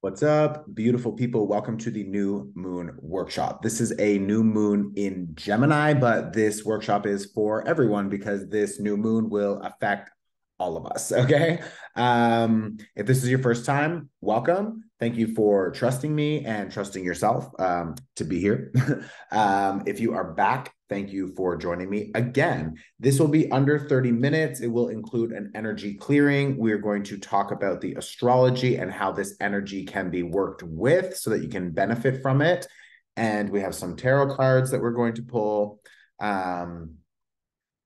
What's up, beautiful people? Welcome to the new moon workshop. This is a new moon in Gemini, but this workshop is for everyone because this new moon will affect all of us. Okay. If this is your first time, welcome. Thank you for trusting me and trusting yourself to be here. If you are back, thank you for joining me again. This will be under 30 minutes. It will include an energy clearing. We are going to talk about the astrology and how this energy can be worked with so that you can benefit from it. And we have some tarot cards that we're going to pull.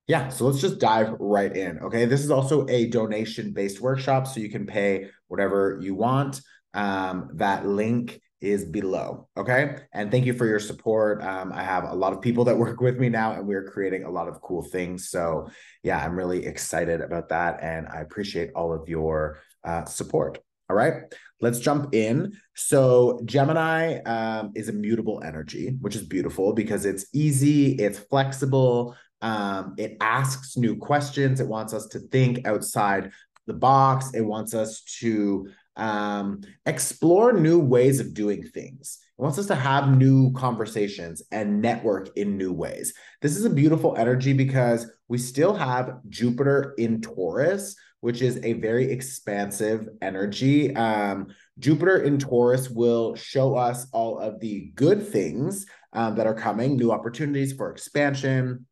Yeah, so let's just dive right in. Okay, this is also a donation-based workshop, so you can pay whatever you want. That link is below. Okay, and thank you for your support. I have a lot of people that work with me now, and we're creating a lot of cool things. So yeah, I'm really excited about that, and I appreciate all of your support. All right, let's jump in. So Gemini is a mutable energy, which is beautiful because it's easy, it's flexible. It asks new questions. It wants us to think outside the box. It wants us to explore new ways of doing things. It wants us to have new conversations and network in new ways. This is a beautiful energy because we still have Jupiter in Taurus, which is a very expansive energy. Jupiter in Taurus will show us all of the good things that are coming, new opportunities for expansion,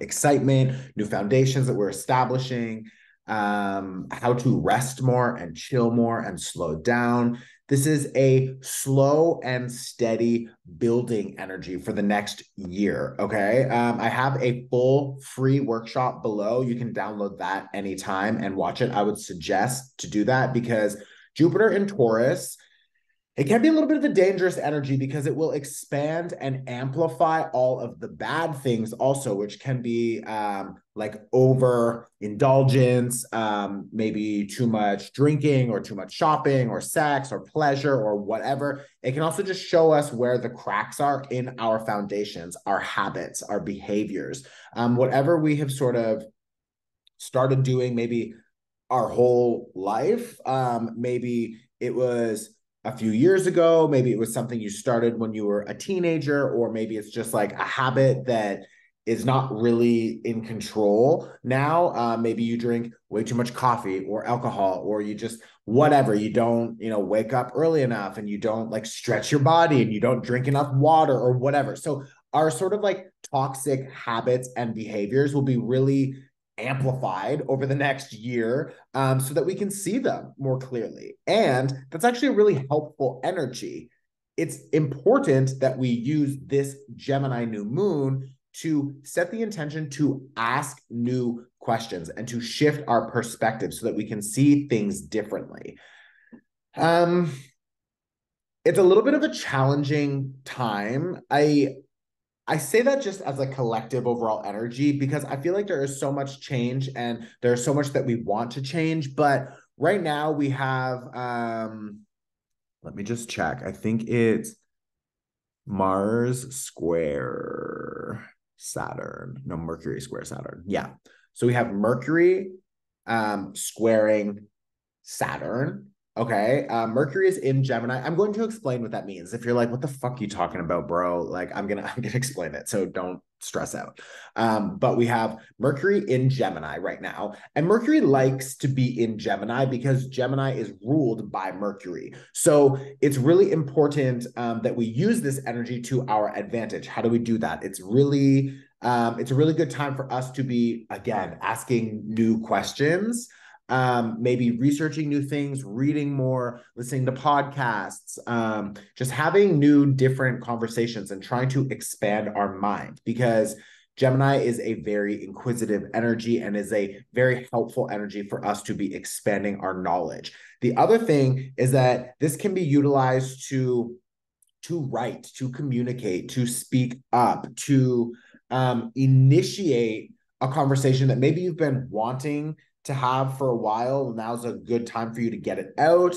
excitement, new foundations that we're establishing, how to rest more and chill more and slow down. This is a slow and steady building energy for the next year. Okay. I have a full free workshop below. You can download that anytime and watch it. I would suggest to do that because Jupiter in Taurus, it can be a little bit of a dangerous energy because it will expand and amplify all of the bad things also, which can be like overindulgence, maybe too much drinking or too much shopping or sex or pleasure or whatever. It can also just show us where the cracks are in our foundations, our habits, our behaviors, whatever we have sort of started doing maybe our whole life. Maybe it was a few years ago. Maybe it was something you started when you were a teenager, or maybe it's just like a habit that is not really in control now. Maybe you drink way too much coffee or alcohol, or you just whatever. You don't, wake up early enough, and you don't like stretch your body, and you don't drink enough water or whatever. So our sort of like toxic habits and behaviors will be really amplified over the next year, so that we can see them more clearly. And that's actually a really helpful energy. It's important that we use this Gemini new moon to set the intention to ask new questions and to shift our perspective so that we can see things differently. It's a little bit of a challenging time. I say that just as a collective overall energy because I feel like there is so much change and there's so much that we want to change. But right now we have, let me just check. I think it's Mars square Saturn. No, Mercury square Saturn. Yeah. So we have Mercury squaring Saturn. Okay. Mercury is in Gemini. I'm going to explain what that means. If you're like, what the fuck are you talking about, bro? Like, I'm gonna explain it. So don't stress out. But we have Mercury in Gemini right now. And Mercury likes to be in Gemini because Gemini is ruled by Mercury. So it's really important that we use this energy to our advantage. How do we do that? It's a really good time for us to be, again, asking new questions, maybe researching new things, reading more, listening to podcasts, just having new different conversations and trying to expand our mind, because Gemini is a very inquisitive energy and is a very helpful energy for us to be expanding our knowledge. The other thing is that this can be utilized to write, to communicate, to speak up, to initiate a conversation that maybe you've been wanting to have for a while. Now's a good time for you to get it out.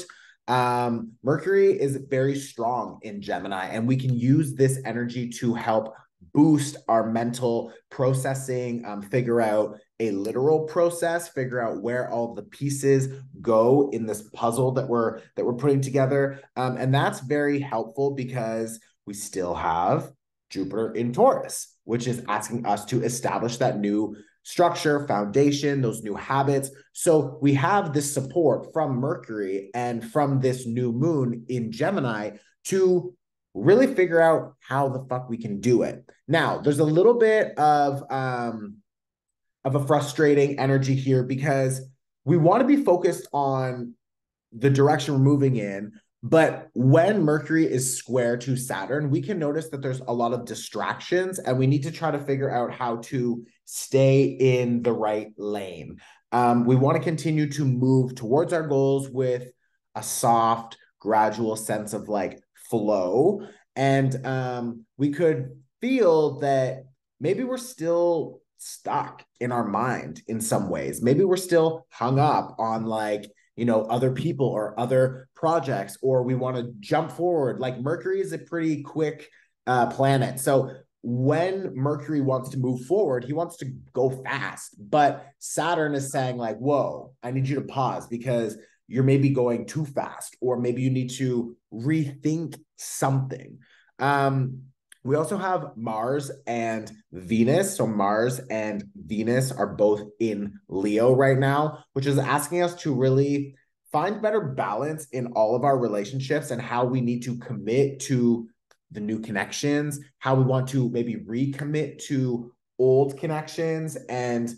Mercury is very strong in Gemini, and we can use this energy to help boost our mental processing, figure out a literal process, figure out where all the pieces go in this puzzle that we're putting together. And that's very helpful because we still have Jupiter in Taurus, which is asking us to establish that new structure, foundation, those new habits. So we have this support from Mercury and from this new moon in Gemini to really figure out how the fuck we can do it. Now, there's a little bit of a frustrating energy here because we want to be focused on the direction we're moving in. But when Mercury is square to Saturn, we can notice that there's a lot of distractions and we need to try to figure out how to stay in the right lane. We want to continue to move towards our goals with a soft, gradual sense of like flow. And we could feel that maybe we're still stuck in our mind in some ways. Maybe we're still hung up on like, other people or other projects, or we want to jump forward. Like Mercury is a pretty quick planet. So when Mercury wants to move forward, he wants to go fast. But Saturn is saying like, whoa, I need you to pause because you're maybe going too fast, or maybe you need to rethink something. We also have Mars and Venus. So Mars and Venus are both in Leo right now, which is asking us to really find better balance in all of our relationships and how we need to commit to the new connections, how we want to maybe recommit to old connections, and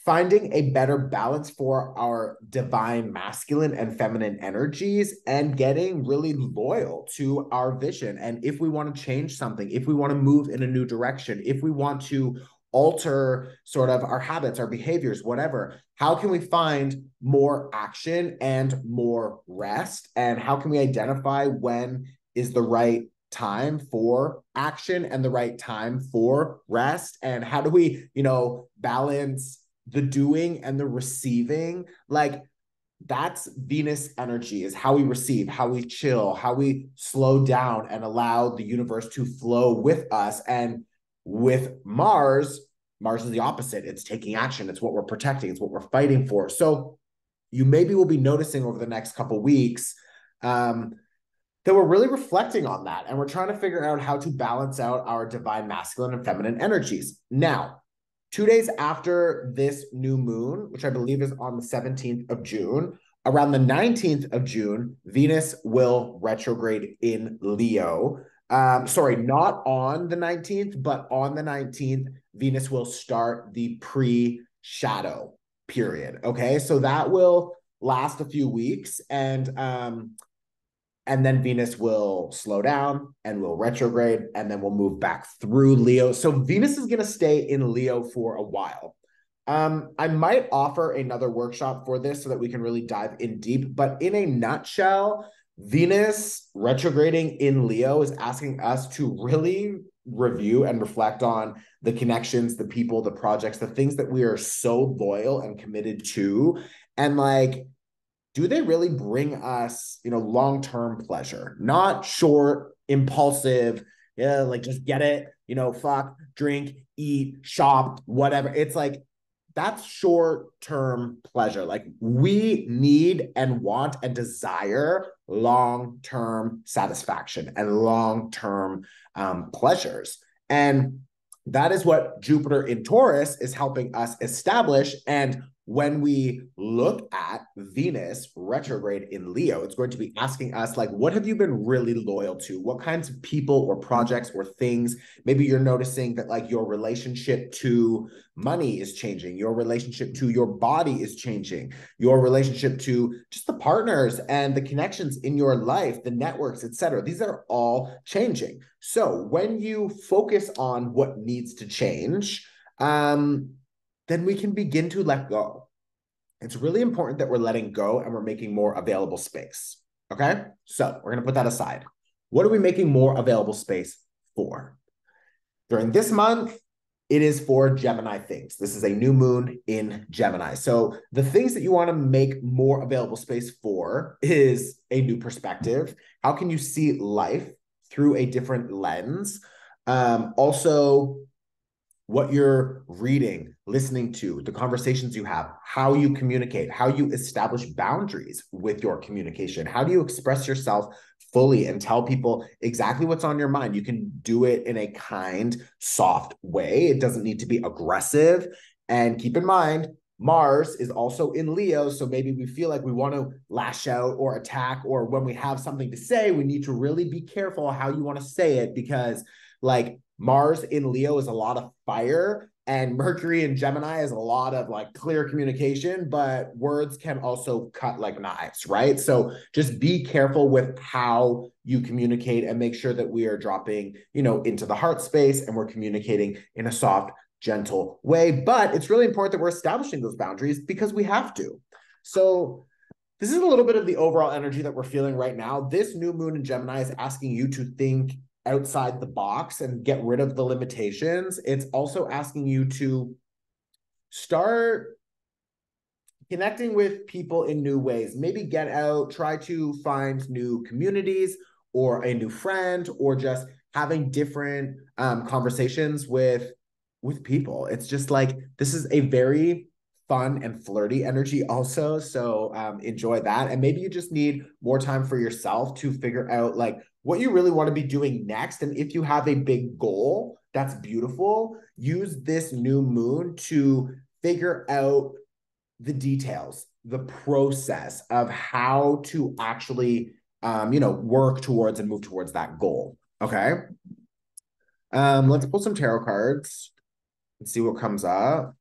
finding a better balance for our divine masculine and feminine energies and getting really loyal to our vision. And if we want to change something, if we want to move in a new direction, if we want to alter sort of our habits, our behaviors, whatever, how can we find more action and more rest? And how can we identify when is the right time for action and the right time for rest? And how do we, balance the doing and the receiving? Like that's Venus energy, is how we receive, how we chill, how we slow down and allow the universe to flow with us. And with Mars is the opposite. It's taking action. It's what we're protecting. It's what we're fighting for. So you maybe will be noticing over the next couple of weeks that we're really reflecting on that. And we're trying to figure out how to balance out our divine masculine and feminine energies. Now, 2 days after this new moon, which I believe is on the 17th of June, around the 19th of June, Venus will retrograde in Leo. Sorry, not on the 19th, but on the 19th, Venus will start the pre-shadow period. Okay, so that will last a few weeks, and then Venus will slow down and will retrograde, and then we'll move back through Leo. So Venus is going to stay in Leo for a while. I might offer another workshop for this so that we can really dive in deep, but in a nutshell, Venus retrograding in Leo is asking us to really review and reflect on the connections, the people, the projects, the things that we are so loyal and committed to. And like, do they really bring us, long-term pleasure? Not short, impulsive, like just get it, fuck, drink, eat, shop, whatever. It's like, that's short-term pleasure. Like we need and want and desire long-term satisfaction and long-term pleasures. And that is what Jupiter in Taurus is helping us establish. And when we look at Venus retrograde in Leo, it's going to be asking us, like, what have you been really loyal to? What kinds of people or projects or things? Maybe you're noticing that, like, your relationship to money is changing. Your relationship to your body is changing. Your relationship to just the partners and the connections in your life, the networks, etc. These are all changing. So when you focus on what needs to change, then we can begin to let go. It's really important that we're letting go and we're making more available space. Okay? So we're going to put that aside. What are we making more available space for? During this month, it is for Gemini things. This is a new moon in Gemini. So the things that you want to make more available space for is a new perspective. How can you see life through a different lens? Also, what you're reading, listening to, the conversations you have, how you communicate, how you establish boundaries with your communication, how do you express yourself fully and tell people exactly what's on your mind. You can do it in a kind, soft way. It doesn't need to be aggressive. And keep in mind, Mars is also in Leo, so maybe we feel like we want to lash out or attack, or when we have something to say, we need to really be careful how you want to say it, because like Mars in Leo is a lot of fire, and Mercury in Gemini is a lot of like clear communication, but words can also cut like knives, right? So just be careful with how you communicate and make sure that we are dropping, into the heart space, and we're communicating in a soft, gentle way. But it's really important that we're establishing those boundaries because we have to. So this is a little bit of the overall energy that we're feeling right now. This new moon in Gemini is asking you to think outside the box and get rid of the limitations. It's also asking you to start connecting with people in new ways. Maybe get out, try to find new communities or a new friend, or just having different conversations with people. It's just like, this is a very fun and flirty energy also. So enjoy that. And maybe you just need more time for yourself to figure out like what you really want to be doing next. And if you have a big goal, that's beautiful. Use this new moon to figure out the details, the process of how to actually, work towards and move towards that goal. Okay. Let's pull some tarot cards and see what comes up.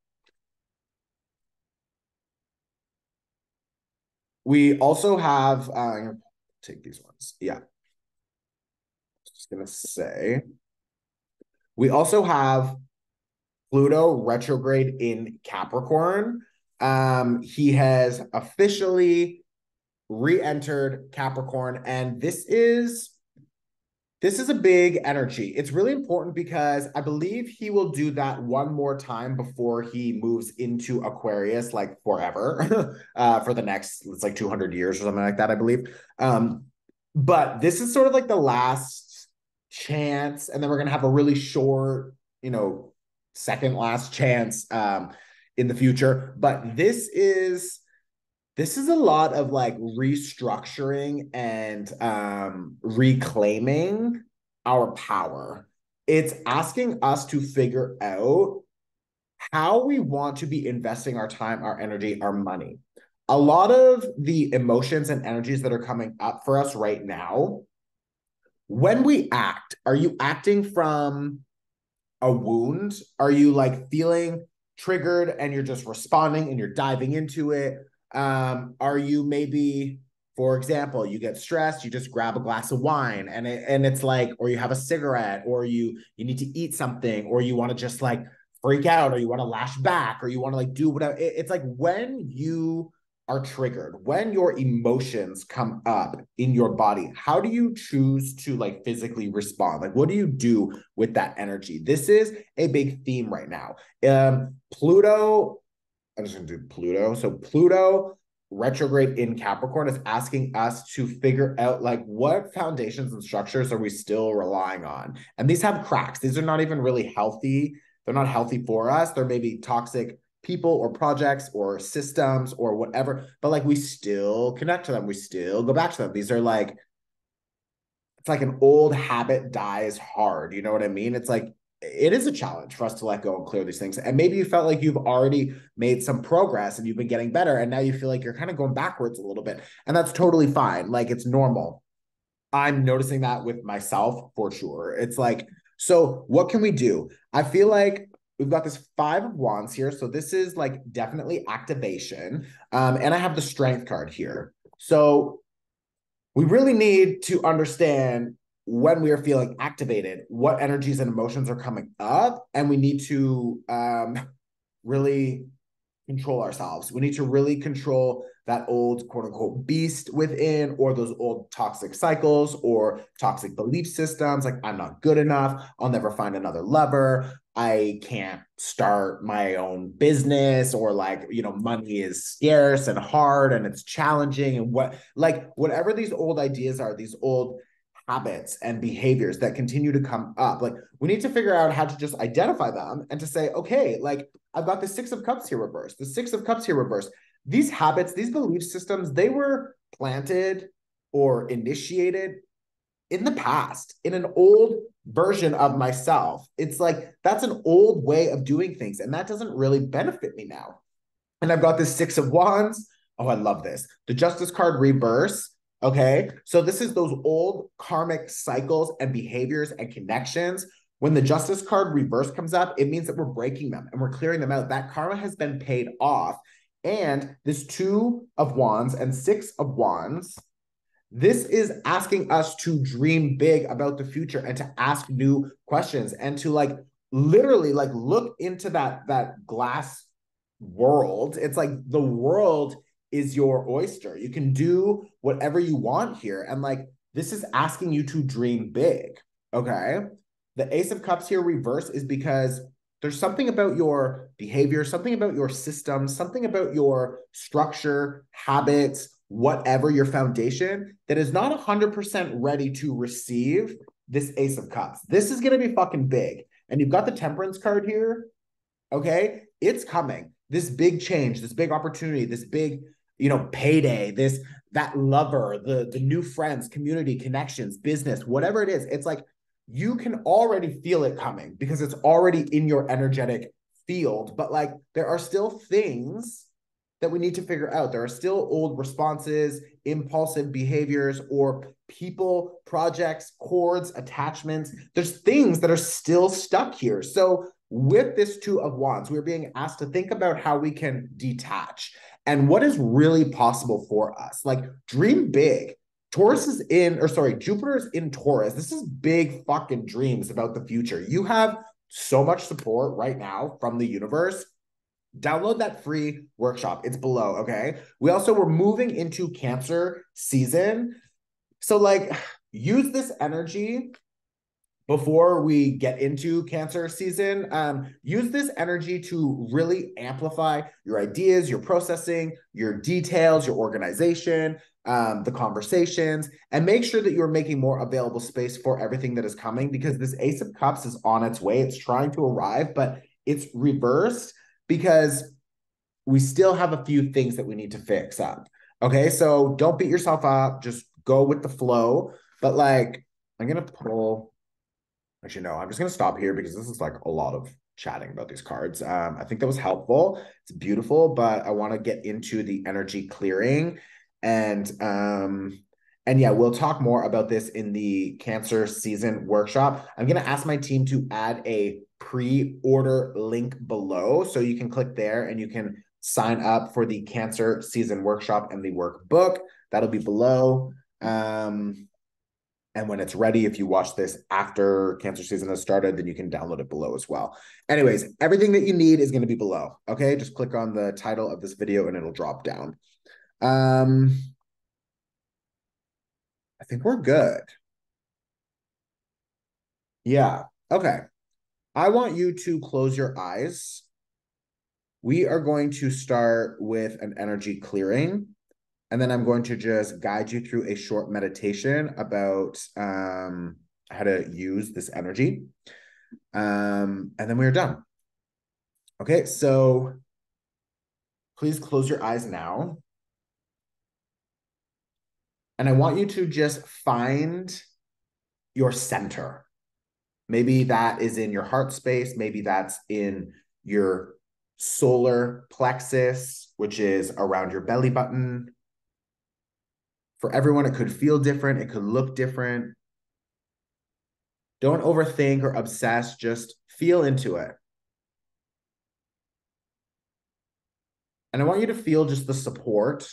We also have, I'm gonna take these ones. Yeah. Just gonna say, we also have Pluto retrograde in Capricorn. He has officially re-entered Capricorn, and this is a big energy. It's really important because I believe he will do that one more time before he moves into Aquarius, like forever, for the next, it's like 200 years or something like that, I believe. But this is sort of like the last chance, and then we're going to have a really short, second last chance in the future. But this is a lot of like restructuring and reclaiming our power. It's asking us to figure out how we want to be investing our time, our energy, our money. A lot of the emotions and energies that are coming up for us right now, when we act, are you acting from a wound? Are you like feeling triggered and you're just responding and you're diving into it? Are you maybe, for example, you get stressed, you just grab a glass of wine and it's like, or you have a cigarette, or you need to eat something, or you want to just like freak out, or you want to lash back, or you want to like do whatever. It's like when you are triggered, when your emotions come up in your body, how do you choose to like physically respond? Like, what do you do with that energy? This is a big theme right now. Pluto, I'm just going to do Pluto. So Pluto retrograde in Capricorn is asking us to figure out like what foundations and structures are we still relying on? And these have cracks. These are not even really healthy. They're not healthy for us. They're maybe toxic people or projects or systems or whatever, but like we still connect to them. We still go back to them. These are like, it's like an old habit dies hard. You know what I mean? It's like, it is a challenge for us to let go and clear these things. And maybe you felt like you've already made some progress and you've been getting better, and now you feel like you're kind of going backwards a little bit. And that's totally fine. Like, it's normal. I'm noticing that with myself for sure. It's like, so what can we do? I feel like we've got this 5 of Wands here. So this is like definitely activation. And I have the Strength card here. So we really need to understand when we are feeling activated, what energies and emotions are coming up, and we need to really control ourselves. We need to really control that old quote unquote beast within, or those old toxic cycles or toxic belief systems. Like, I'm not good enough. I'll never find another lover. I can't start my own business, or like, money is scarce and hard and it's challenging, and whatever these old ideas are, these old habits and behaviors that continue to come up. Like we need to figure out how to just identify them and to say, okay, like I've got the Six of Cups here reversed, the Six of Cups here reversed. These habits, these belief systems, they were planted or initiated in the past, in an old version of myself. It's like that's an old way of doing things, and that doesn't really benefit me now. And I've got this Six of Wands. Oh, I love this. The Justice card reverse. Okay. So this is those old karmic cycles and behaviors and connections. When the Justice card reverse comes up, it means that we're breaking them and we're clearing them out. That karma has been paid off. And this Two of Wands and Six of Wands, this is asking us to dream big about the future and to ask new questions and to like literally like look into that glass world. It's like the world is your oyster. You can do whatever you want here. And like this is asking you to dream big. Okay. The Ace of Cups here reverse is because there's something about your behavior, something about your system, something about your structure, habits, whatever your foundation that is not 100% ready to receive this Ace of Cups. This is going to be fucking big. And you've got the Temperance card here. Okay. It's coming. This big change, this big opportunity, this big, payday, that lover, the new friends, community, connections, business, whatever it is. It's like you can already feel it coming because it's already in your energetic field. But like there are still things that we need to figure out. There are still old responses, impulsive behaviors, or people, projects, cords, attachments. There's things that are still stuck here. So with this Two of Wands, we're being asked to think about how we can detach and what is really possible for us. Like dream big. Jupiter is in Taurus. This is big fucking dreams about the future. You have so much support right now from the universe. Download that free workshop. It's below, okay? We're moving into Cancer season. So like use this energy before we get into Cancer season. Use this energy to really amplify your ideas, your processing, your details, your organization, the conversations, and make sure that you're making more available space for everything that is coming because this Ace of Cups is on its way. It's trying to arrive, but it's reversed because we still have a few things that we need to fix up. Okay, so don't beat yourself up. Just go with the flow. But like, I'm going to pull, actually, no, I'm just going to stop here because this is like a lot of chatting about these cards. I think that was helpful. It's beautiful, but I want to get into the energy clearing. And yeah, we'll talk more about this in the Cancer season workshop. I'm going to ask my team to add a pre-order link below. So you can click there and you can sign up for the Cancer season workshop and the workbook. That'll be below. And when it's ready, if you watch this after Cancer season has started, then you can download it below as well. Anyways, everything that you need is going to be below. Okay, just click on the title of this video and it'll drop down. I think we're good. Yeah. Okay. I want you to close your eyes. We are going to start with an energy clearing, and then I'm going to just guide you through a short meditation about how to use this energy. And then we're done. Okay, so please close your eyes now. And I want you to just find your center. Maybe that is in your heart space. Maybe that's in your solar plexus, which is around your belly button. For everyone, it could feel different. It could look different. Don't overthink or obsess. Just feel into it. And I want you to feel just the support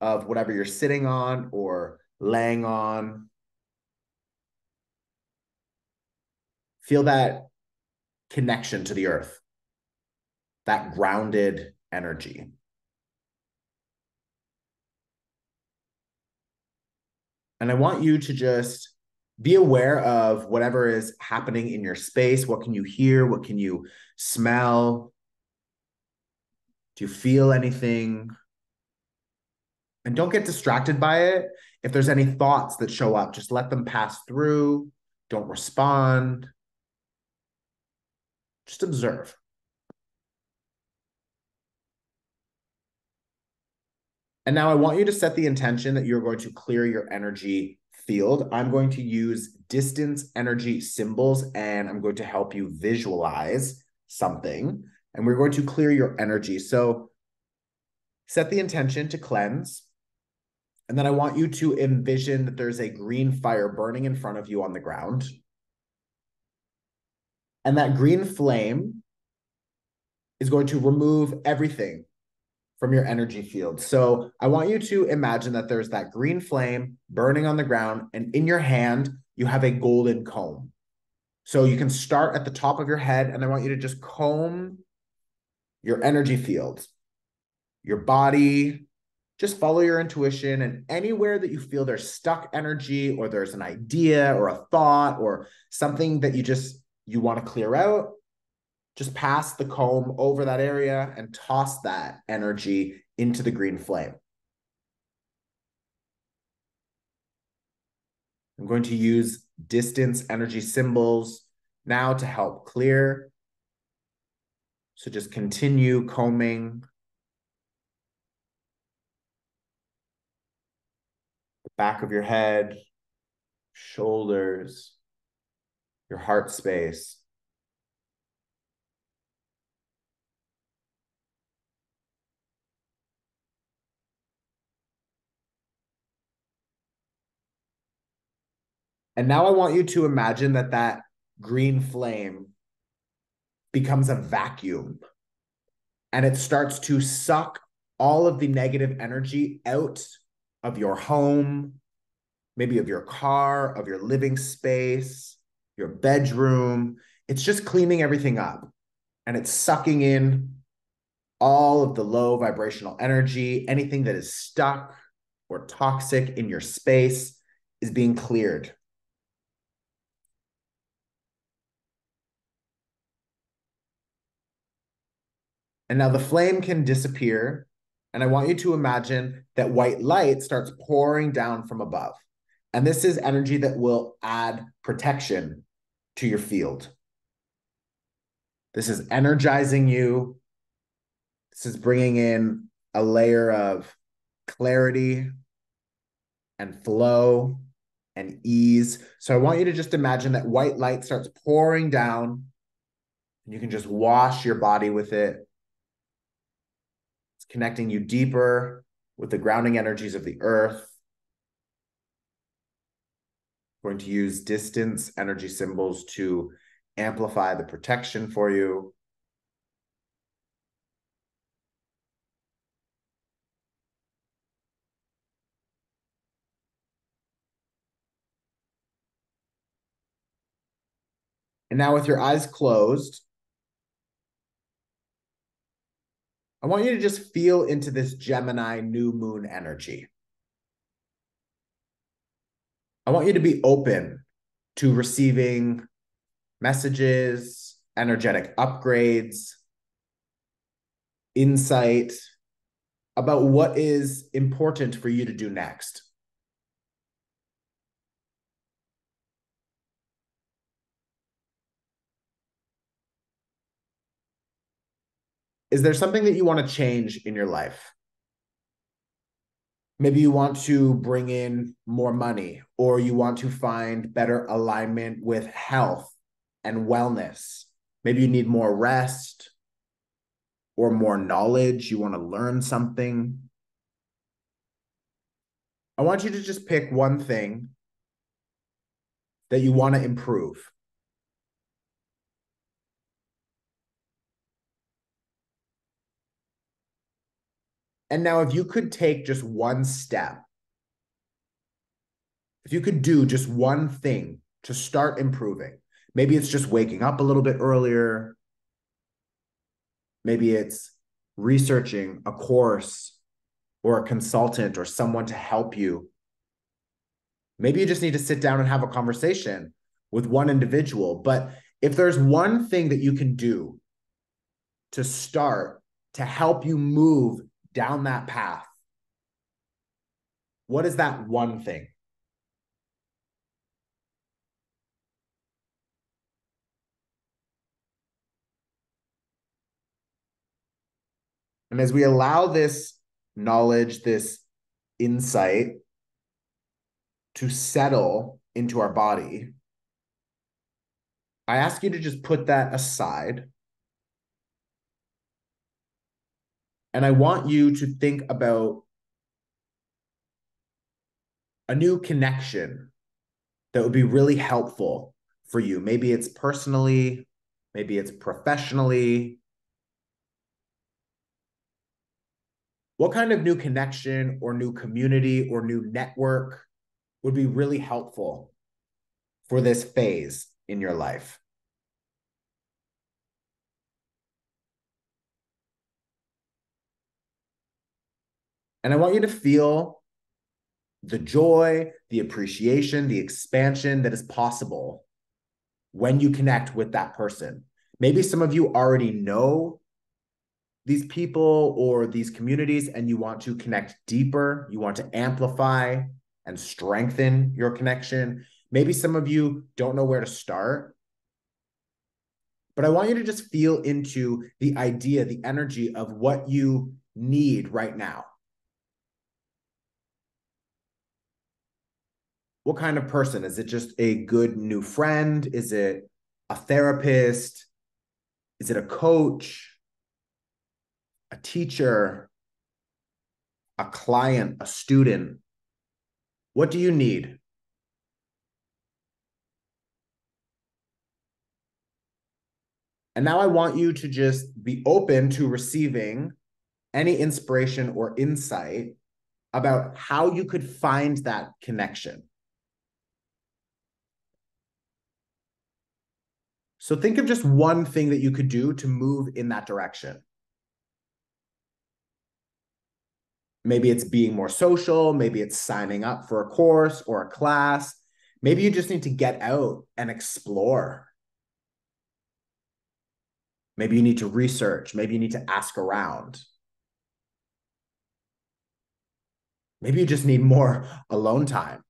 of whatever you're sitting on or laying on. Feel that connection to the earth, that grounded energy. And I want you to just be aware of whatever is happening in your space. What can you hear? What can you smell? Do you feel anything? And don't get distracted by it. If there's any thoughts that show up, just let them pass through. Don't respond. Just observe. And now I want you to set the intention that you're going to clear your energy field. I'm going to use distance energy symbols, and I'm going to help you visualize something. And we're going to clear your energy. So set the intention to cleanse. And then I want you to envision that there's a green fire burning in front of you on the ground. And that green flame is going to remove everything from your energy field. So I want you to imagine that there's that green flame burning on the ground, and in your hand, you have a golden comb. So you can start at the top of your head, and I want you to just comb your energy field, your body. Just follow your intuition, and anywhere that you feel there's stuck energy, or there's an idea or a thought or something that you want to clear out, just pass the comb over that area and toss that energy into the green flame. I'm going to use distance energy symbols now to help clear. So just continue combing the back of your head, shoulders, your heart space. And now I want you to imagine that that green flame becomes a vacuum, and it starts to suck all of the negative energy out of your home, maybe of your car, of your living space, your bedroom. It's just cleaning everything up, and it's sucking in all of the low vibrational energy. Anything that is stuck or toxic in your space is being cleared. And now the flame can disappear. And I want you to imagine that white light starts pouring down from above. And this is energy that will add protection to your field. This is energizing you. This is bringing in a layer of clarity and flow and ease. So I want you to just imagine that white light starts pouring down, and you can just wash your body with it. It's connecting you deeper with the grounding energies of the earth. I'm going to use distance energy symbols to amplify the protection for you. And now with your eyes closed, I want you to just feel into this Gemini new moon energy. I want you to be open to receiving messages, energetic upgrades, insight about what is important for you to do next. Is there something that you want to change in your life? Maybe you want to bring in more money, or you want to find better alignment with health and wellness. Maybe you need more rest or more knowledge. You want to learn something. I want you to just pick one thing that you want to improve. And now, if you could take just one step, if you could do just one thing to start improving, maybe it's just waking up a little bit earlier. Maybe it's researching a course or a consultant or someone to help you. Maybe you just need to sit down and have a conversation with one individual. But if there's one thing that you can do to start to help you move down that path, What is that one thing? And as we allow this knowledge, this insight to settle into our body, I ask you to just put that aside. And I want you to think about a new connection that would be really helpful for you. Maybe it's personally, maybe it's professionally. What kind of new connection or new community or new network would be really helpful for this phase in your life? And I want you to feel the joy, the appreciation, the expansion that is possible when you connect with that person. Maybe some of you already know these people or these communities and you want to connect deeper, you want to amplify and strengthen your connection. Maybe some of you don't know where to start, but I want you to just feel into the idea, the energy of what you need right now. What kind of person? Is it just a good new friend? Is it a therapist? Is it a coach, a teacher, a client, a student? What do you need? And now I want you to just be open to receiving any inspiration or insight about how you could find that connection. So think of just one thing that you could do to move in that direction. Maybe it's being more social. Maybe it's signing up for a course or a class. Maybe you just need to get out and explore. Maybe you need to research. Maybe you need to ask around. Maybe you just need more alone time.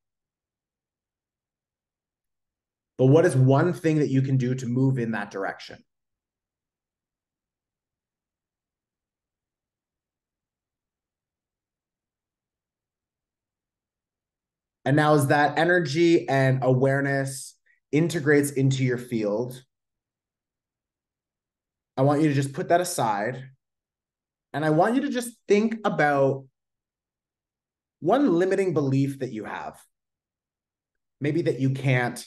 But what is one thing that you can do to move in that direction? And now, as that energy and awareness integrates into your field, I want you to just put that aside. And I want you to just think about one limiting belief that you have. Maybe that you can't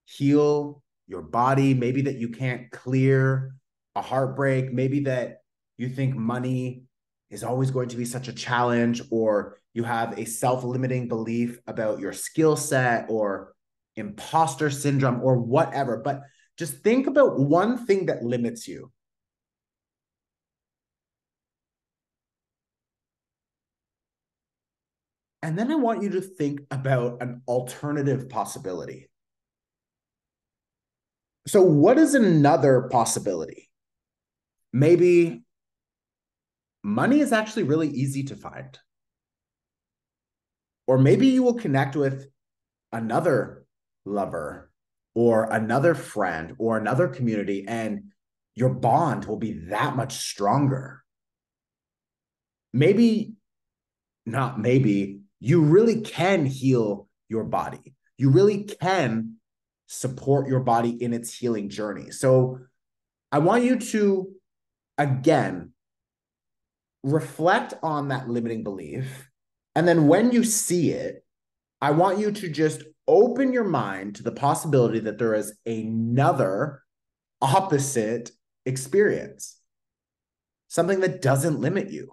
heal your body. Maybe that you can't clear a heartbreak. Maybe that you think money is always going to be such a challenge, or you have a self-limiting belief about your skill set or imposter syndrome or whatever. But just think about one thing that limits you. And then I want you to think about an alternative possibility. So, what is another possibility? Maybe money is actually really easy to find. Or maybe you will connect with another lover or another friend or another community, and your bond will be that much stronger. Maybe, not maybe, you really can heal your body. You really can support your body in its healing journey. So I want you to, again, reflect on that limiting belief. And then when you see it, I want you to just open your mind to the possibility that there is another opposite experience, something that doesn't limit you,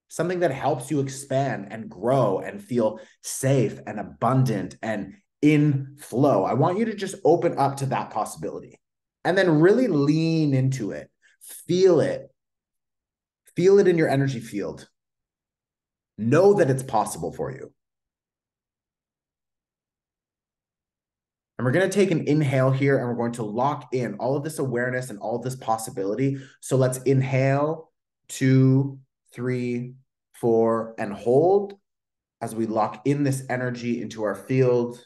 something that helps you expand and grow and feel safe and abundant and in flow. I want you to just open up to that possibility and then really lean into it. Feel it. Feel it in your energy field. Know that it's possible for you. And we're going to take an inhale here and we're going to lock in all of this awareness and all of this possibility. So let's inhale, 2, 3, 4, and hold. as we lock in this energy into our field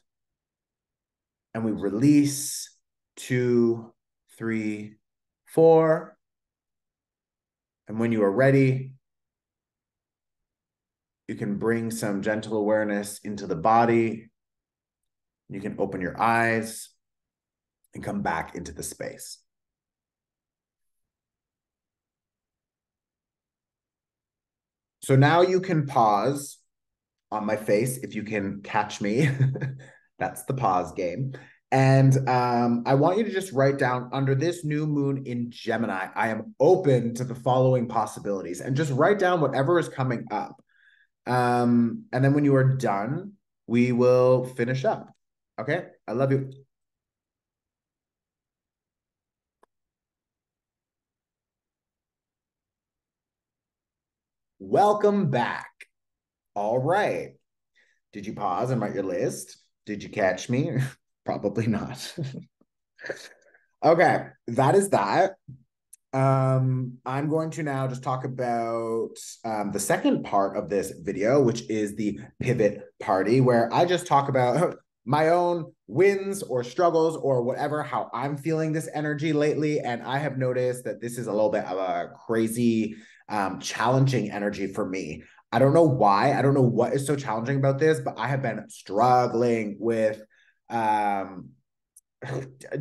and we release 2, 3, 4. And when you are ready, you can bring some gentle awareness into the body. You can open your eyes and come back into the space. So now you can pause on my face if you can catch me. That's the pause game. And I want you to just write down, under this new moon in Gemini, I am open to the following possibilities, and just write down whatever is coming up. And then when you are done, we will finish up. Okay? I love you. Welcome back. All right. Did you pause and write your list? Did you catch me? Probably not. Okay, that is that. I'm going to now just talk about the second part of this video, which is the pivot party, where I just talk about my own wins or struggles or whatever, how I'm feeling this energy lately. And I have noticed that this is a little bit of a crazy, challenging energy for me. I don't know why. I don't know what is so challenging about this, but I have been struggling with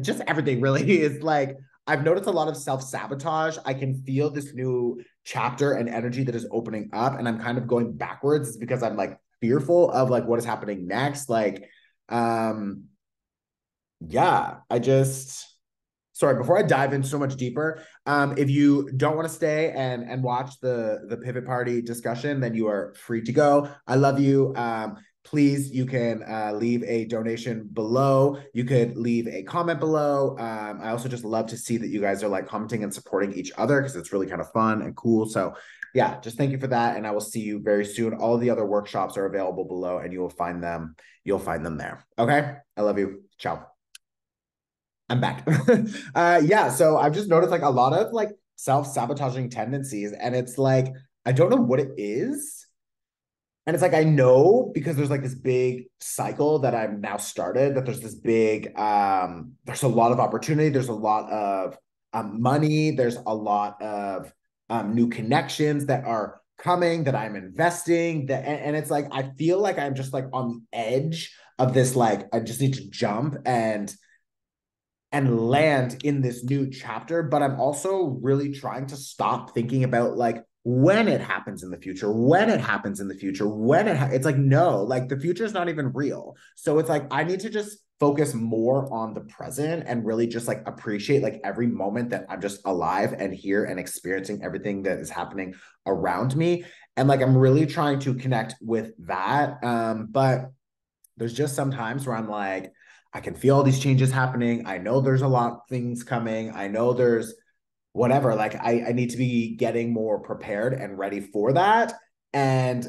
just everything really. Is like, I've noticed a lot of self-sabotage. I can feel this new chapter and energy that is opening up, and I'm kind of going backwards. It's because I'm like fearful of like what is happening next. Like, um, yeah, I just sorry, before I dive in so much deeper, if you don't want to stay and watch the pivot party discussion, then you are free to go. I love you. Please, you can leave a donation below. You could leave a comment below. I also just love to see that you guys are like commenting and supporting each other, because it's really kind of fun and cool. So yeah, just thank you for that. And I will see you very soon. All of the other workshops are available below, and you will find them. You'll find them there. Okay. I love you. Ciao. I'm back. Yeah, so I've just noticed like a lot of like self-sabotaging tendencies, and it's like I don't know what it is. And it's like I know, because there's like this big cycle that I've now started, that there's this big there's a lot of opportunity, there's a lot of money, there's a lot of new connections that are coming, that I'm investing, that and it's like I feel like I'm just like on the edge of this, like I just need to jump and land in this new chapter. But I'm also really trying to stop thinking about like when it happens in the future, when it happens in the future, it's like, no, like the future is not even real. So it's like, I need to just focus more on the present and really just like appreciate like every moment that I'm just alive and here and experiencing everything that is happening around me. And like, I'm really trying to connect with that. But there's just some times where I'm like, I can feel all these changes happening. I know there's a lot of things coming. I know there's whatever. Like I need to be getting more prepared and ready for that. And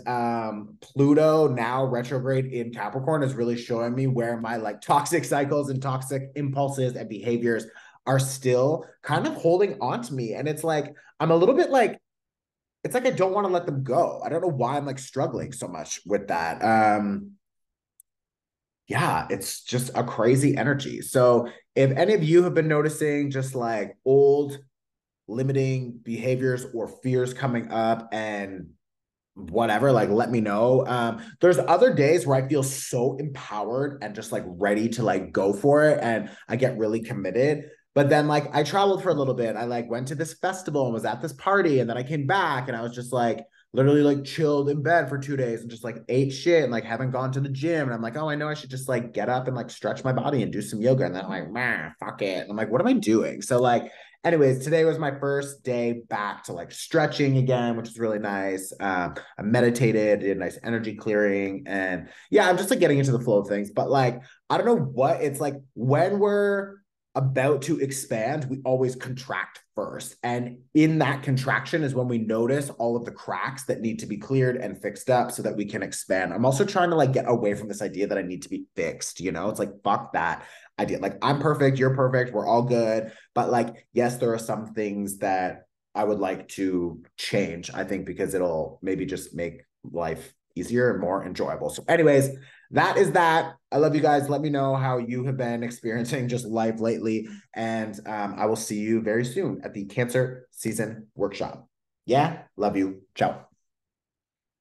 Pluto now retrograde in Capricorn is really showing me where my like toxic cycles and toxic impulses and behaviors are still kind of holding on to me. And it's like, I'm a little bit like, it's like I don't want to let them go. I don't know why I'm like struggling so much with that. Yeah, it's just a crazy energy. So if any of you have been noticing just like old limiting behaviors or fears coming up and whatever, like let me know. There's other days where I feel so empowered and just like ready to like go for it, and I get really committed. But then like I traveled for a little bit. I like went to this festival and was at this party, and then I came back and I was just like literally like chilled in bed for 2 days and just like ate shit and like haven't gone to the gym. And I'm like, oh, I know I should just like get up and like stretch my body and do some yoga. And then I'm like, man, fuck it. And I'm like, what am I doing? So like, anyways, today was my first day back to like stretching again, which is really nice. I meditated, did nice energy clearing, and yeah, I'm just like getting into the flow of things. But like, I don't know what it's like when we're about to expand, we always contract first. And in that contraction is when we notice all of the cracks that need to be cleared and fixed up so that we can expand. I'm also trying to like get away from this idea that I need to be fixed, you know? It's like, fuck that idea. Like, I'm perfect, you're perfect, we're all good. But like, yes, there are some things that I would like to change, I think, because it'll maybe just make life easier and more enjoyable. So anyways, that is that. I love you guys. Let me know how you have been experiencing just life lately. And I will see you very soon at the Cancer Season Workshop. Yeah, love you. Ciao.